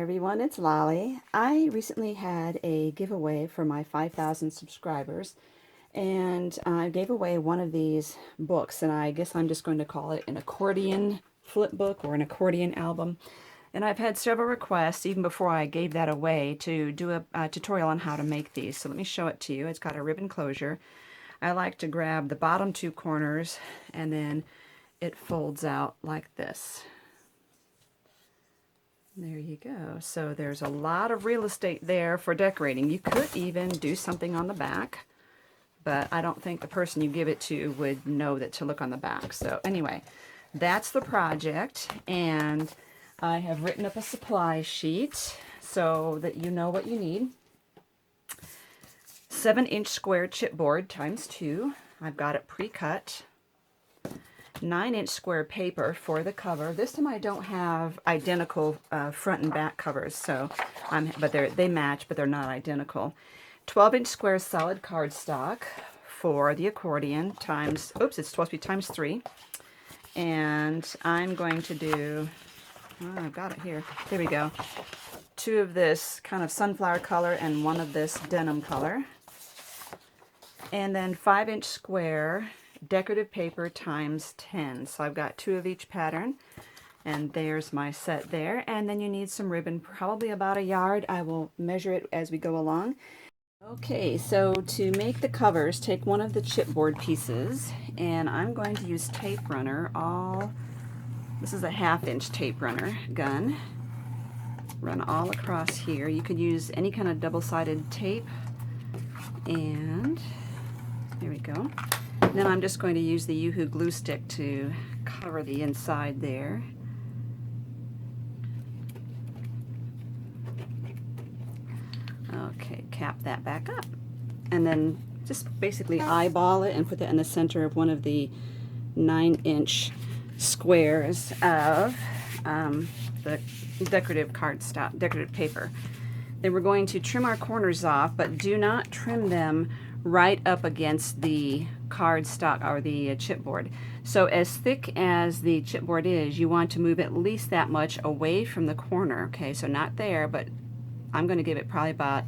everyone, it's Lolly. I recently had a giveaway for my 5,000 subscribers, and I gave away one of these books, and I guess I'm just going to call it an accordion flip book or an accordion album. And I've had several requests, even before I gave that away, to do a tutorial on how to make these. So let me show it to you. It's got a ribbon closure. I like to grab the bottom two corners, and then it folds out like this. There you go. So there's a lot of real estate there for decorating. You could even do something on the back, but I don't think the person you give it to would know that to look on the back. So anyway, that's the project, and I have written up a supply sheet so that you know what you need. 7-inch square chipboard times 2. I've got it pre-cut. 9-inch square paper for the cover. This time I don't have identical front and back covers, so they match, but they're not identical. 12-inch square solid cardstock for the accordion times, oops, it's supposed to be times 3. And I'm going to do, oh, I've got it here. There we go. 2 of this kind of sunflower color and 1 of this denim color. And then 5-inch square decorative paper times 10. So I've got 2 of each pattern, and there's my set there. And then you need some ribbon, probably about 1 yard. I will measure it as we go along. Okay, so to make the covers, take one of the chipboard pieces, and I'm going to use tape runner. This is a 1/2-inch tape runner gun. Run all across here. You could use any kind of double-sided tape, and there we go. Then I'm just going to use the Yoo-Hoo glue stick to cover the inside there. Okay, cap that back up. And then just basically eyeball it and put that in the center of one of the 9-inch squares of the decorative cardstock, decorative paper. Then we're going to trim our corners off, but do not trim them right up against the cardstock or the chipboard. So as thick as the chipboard is, you want to move at least that much away from the corner. Okay, so not there, but I'm going to give it probably about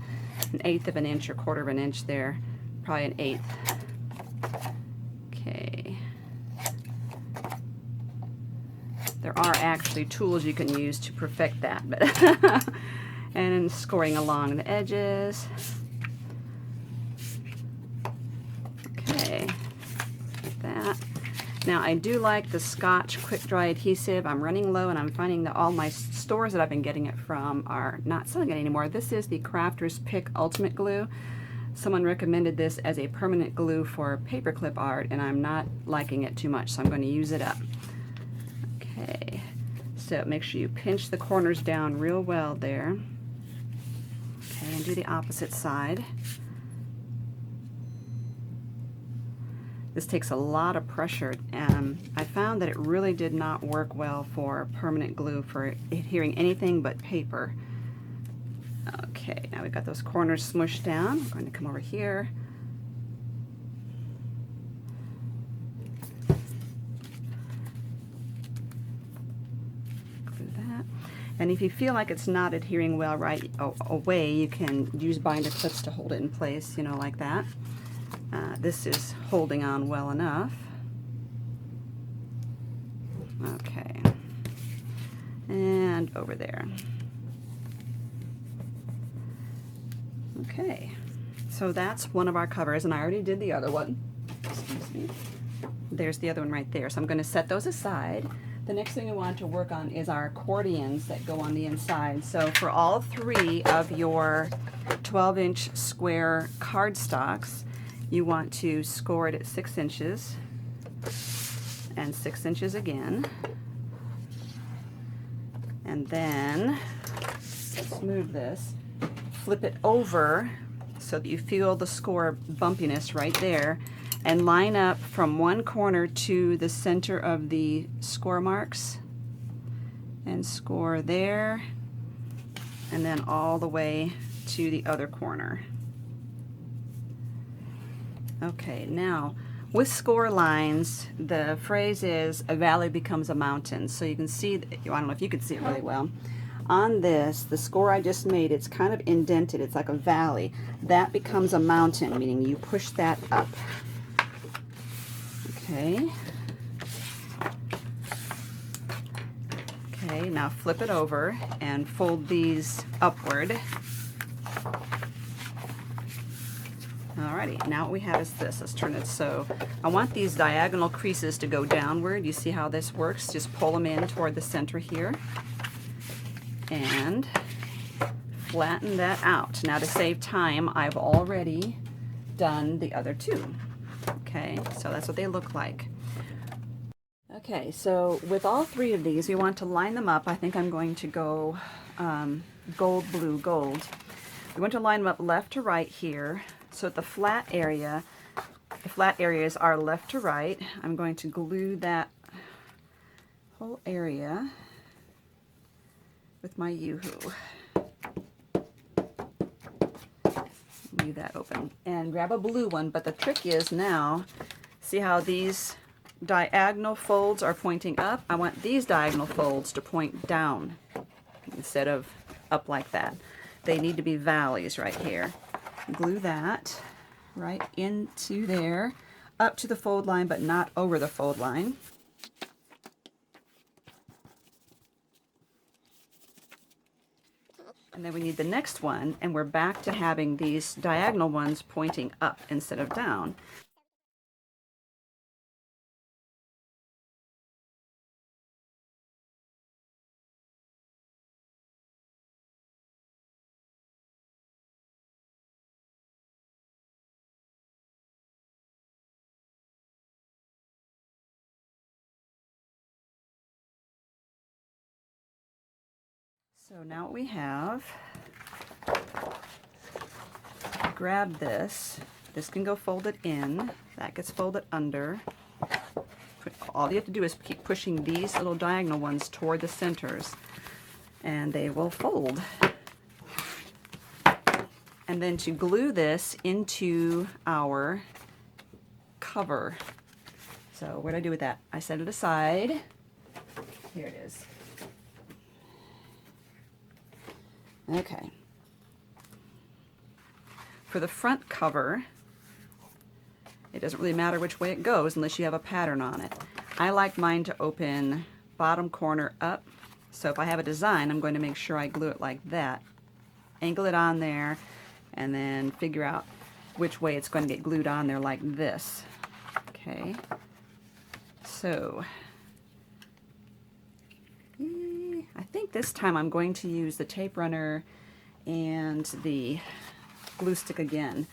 1/8 of an inch or 1/4 of an inch there, probably 1/8. Okay. There are actually tools you can use to perfect that, but and then scoring along the edges. Okay, like that. Now I do like the Scotch quick dry adhesive. I'm running low, and I'm finding that all my stores that I've been getting it from are not selling it anymore. This is the Crafter's Pick Ultimate Glue. Someone recommended this as a permanent glue for paperclip art, and I'm not liking it too much, so I'm going to use it up. Okay, so make sure you pinch the corners down real well there. Okay, and do the opposite side. This takes a lot of pressure, and I found that it really did not work well for permanent glue for adhering anything but paper. Okay, now we've got those corners smushed down. I'm going to come over here. Glue that. And if you feel like it's not adhering well right away, you can use binder clips to hold it in place, you know, like that. This is holding on well enough. Okay, and over there. Okay, so that's one of our covers, and I already did the other one. Excuse me. There's the other one right there. So I'm going to set those aside. The next thing we want to work on is our accordions that go on the inside. So for all 3 of your 12-inch square cardstocks, you want to score it at 6 inches and 6 inches again. And then, let's move this, flip it over so that you feel the score bumpiness right there, and line up from one corner to the center of the score marks and score there, and then all the way to the other corner. Okay, now with score lines, the phrase is, a valley becomes a mountain. So you can see, I don't know if you can see it really well. on this, the score I just made, it's kind of indented. It's like a valley. That becomes a mountain, meaning you push that up. Okay. Okay, now flip it over and fold these upward. Alrighty, now what we have is this. Let's turn it so. I want these diagonal creases to go downward. You see how this works? Just pull them in toward the center here. And flatten that out. Now to save time, I've already done the other two. Okay, so that's what they look like. Okay, so with all three of these, we want to line them up. I think I'm going to go gold, blue, gold. We want to line them up left to right here. So at the flat area, the flat areas are left to right. I'm going to glue that whole area with my Yoo-hoo. Leave that open. And grab a blue one, but the trick is now, see how these diagonal folds are pointing up? I want these diagonal folds to point down instead of up like that. They need to be valleys right here. Glue that right into there, up to the fold line, but not over the fold line. And then we need the next one, and we're back to having these diagonal ones pointing up instead of down. So now what we have, grab this. This can go folded in. That gets folded under. All you have to do is keep pushing these little diagonal ones toward the centers, and they will fold. And then to glue this into our cover. So what do I do with that? I set it aside. Here it is. Okay. For the front cover, it doesn't really matter which way it goes unless you have a pattern on it. I like mine to open bottom corner up. So if I have a design, I'm going to make sure I glue it like that. Angle it on there, and then figure out which way it's going to get glued on there like this. Okay. So I think this time I'm going to use the tape runner and the glue stick again.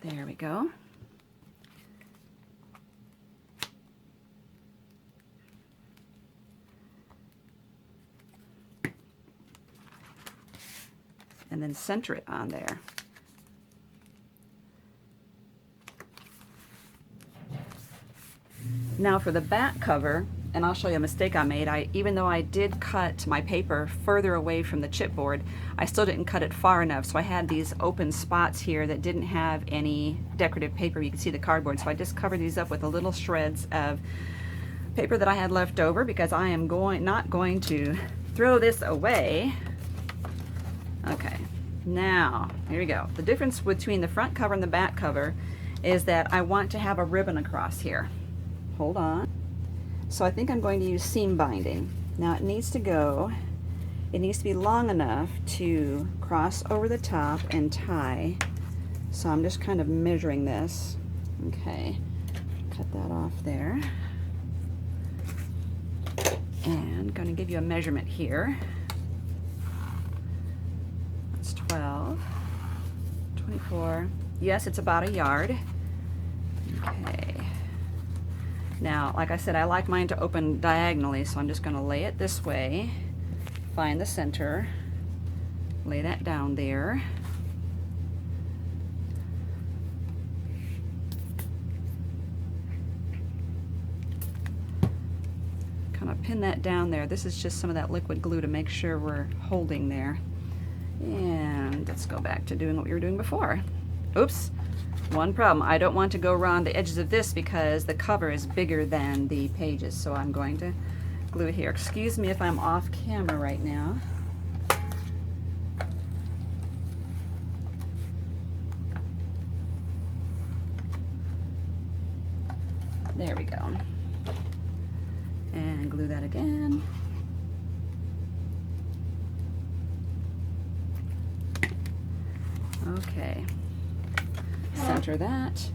There we go. And then center it on there. Now for the back cover, and I'll show you a mistake I made. Even though I did cut my paper further away from the chipboard, I still didn't cut it far enough. So I had these open spots here that didn't have any decorative paper. You can see the cardboard. So I just covered these up with the little shreds of paper that I had left over, because I am not going to throw this away. Okay, now here we go. The difference between the front cover and the back cover is that I want to have a ribbon across here. Hold on. So I think I'm going to use seam binding. Now it needs to be long enough to cross over the top and tie. So I'm just kind of measuring this. Okay, cut that off there. And going to give you a measurement here. That's 12, 24. Yes, it's about a yard. Okay. Now, like I said, I like mine to open diagonally, so I'm just going to lay it this way, find the center, lay that down there. kind of pin that down there. This is just some of that liquid glue to make sure we're holding there. And let's go back to doing what we were doing before. Oops, one problem. I don't want to go around the edges of this because the cover is bigger than the pages, so I'm going to glue it here. Excuse me if I'm off camera right now. There we go. And glue that again. Okay. Center that.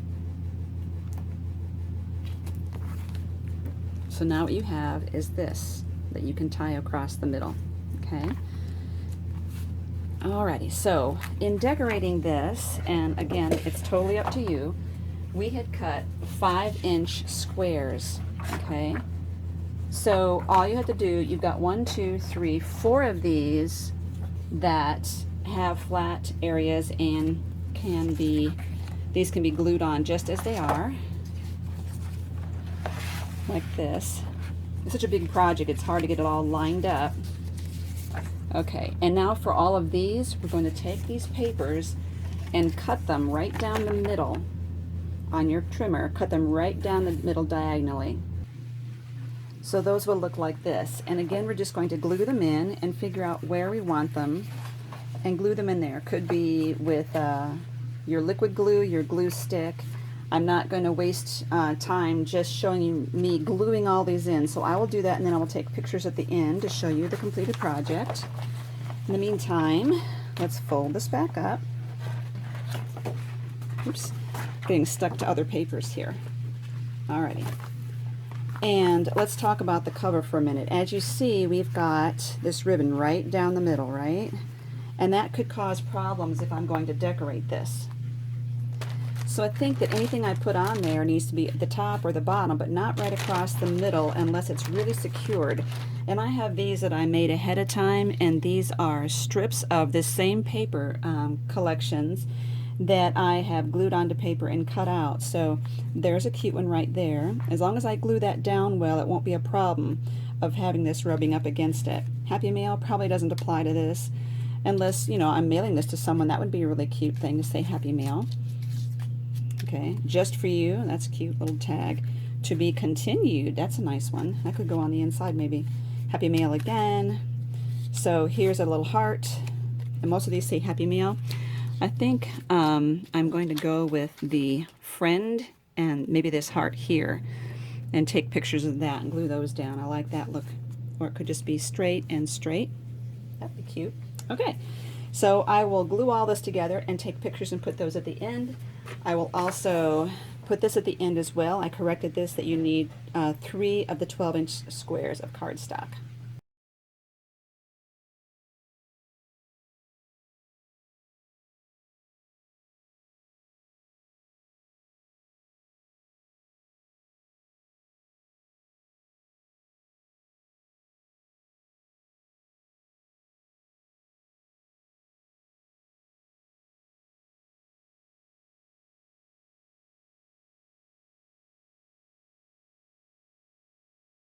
So now what you have is this that you can tie across the middle. Okay. Alrighty, so in decorating this, and again, it's totally up to you, we had cut 5-inch squares, okay? So all you have to do, you've got 1, 2, 3, 4 of these that have flat areas and these can be glued on just as they are, like this. It's such a big project, it's hard to get it all lined up. Okay, and now for all of these, we're going to take these papers and cut them right down the middle on your trimmer, cut them right down the middle diagonally. So those will look like this. And again, we're just going to glue them in and figure out where we want them and glue them in there. Could be with your liquid glue, your glue stick. I'm not going to waste time just showing you me gluing all these in. So I will do that, and then I will take pictures at the end to show you the completed project. In the meantime, let's fold this back up. Oops. Getting stuck to other papers here. Alrighty. And let's talk about the cover for a minute. As you see, we've got this ribbon right down the middle, right? And that could cause problems if I'm going to decorate this. So I think that anything I put on there needs to be at the top or the bottom, but not right across the middle unless it's really secured. And I have these that I made ahead of time, and these are strips of this same paper collections that I have glued onto paper and cut out. So there's a cute one right there. As long as I glue that down well, it won't be a problem of having this rubbing up against it. Happy Mail probably doesn't apply to this unless, you know, I'm mailing this to someone. That would be a really cute thing to say Happy Mail. Okay, just for you. That's a cute little tag. To be continued. That's a nice one. That could go on the inside maybe. Happy Mail again. So here's a little heart. And most of these say Happy Mail. I think I'm going to go with the friend and maybe this heart here and take pictures of that and glue those down. I like that look. Or it could just be straight and straight. That'd be cute. Okay, so I will glue all this together and take pictures and put those at the end. I will also put this at the end as well. I corrected this that you need 3 of the 12-inch squares of cardstock.